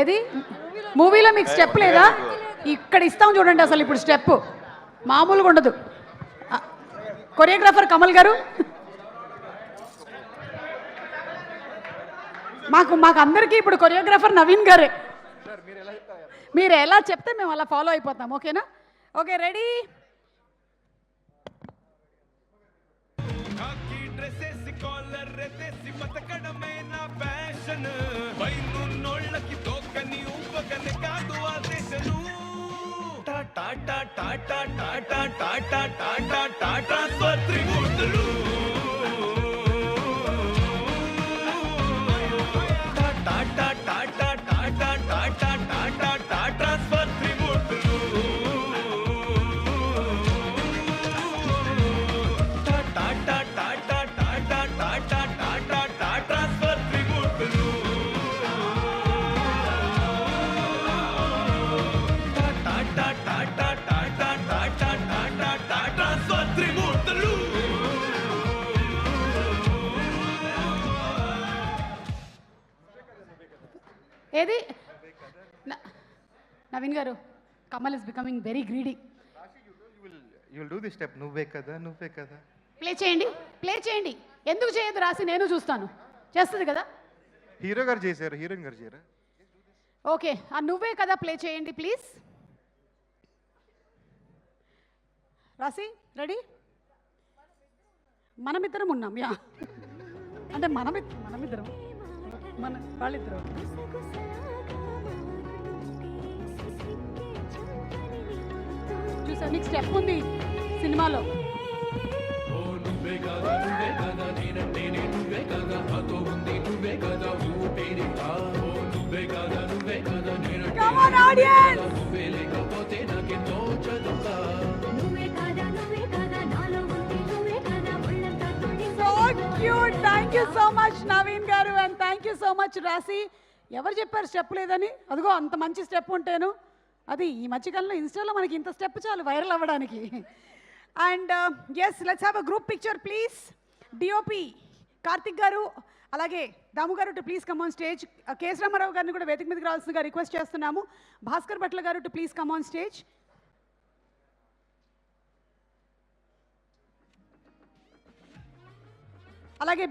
ఏది మూవీలో మీకు స్టెప్ లేదా? ఇక్కడ ఇస్తాం చూడండి, అసలు ఇప్పుడు స్టెప్ మామూలుగా ఉండదు. కొరియోగ్రాఫర్ కమల్ గారు, మాకు అందరికీ ఇప్పుడు కొరియోగ్రాఫర్ నవీన్ గారే. మీరు ఎలా చెప్తే మేము అలా ఫాలో అయిపోతాం. ఓకేనా? Okay, ready? Tata tata tata tata tata tata స్వత్రిమూర్తులు tata tata tata tata tata tata స్వత్రిమూర్తులు tata tata tata tata tata tata స్వత్రిమూర్తులు ఏది నవీన్ గారు, Kamal is becoming very greedy. You will do the step. నువ్వే కదా ప్లే చేయండి. ఎందుకు చేయదు రాసి? నేను చూస్తాను. చేస్తుంది కదా. హీరో గారు చేశారు, హీరోయిన్ గారు చేయరా? ఓకే, ఆ నువ్వే కదా ప్లే చేయండి ప్లీజ్. రాసి రెడీ? మనమిద్దరం ఉన్నాం. యా, అంటే మనమిద్దరం, వాళ్ళిద్దరం. చూసా, నీకు స్టెప్ ఉంది సినిమాలో. Come on, audience! Cute. Thank you so much Naveen గారు, and thank you so much రాసి. ఎవరు చెప్పారు స్టెప్ లేదని? అదిగో అంత మంచి స్టెప్ ఉంటేను. అది ఈ మధ్యకాలంలో ఇన్స్టాలో మనకి ఇంత స్టెప్ చాలు వైరల్ అవ్వడానికి. And yes, let's have a group picture please. DOP Karthik గారు, అలాగే దాము గారు too please come on stage. KS Ramarao గారిని కూడా వేదిక మీదకి రావాల్సిందిగా రిక్వెస్ట్ చేస్తున్నాము. భాస్కర్ భట్ల గారు too please come on stage. అలాగే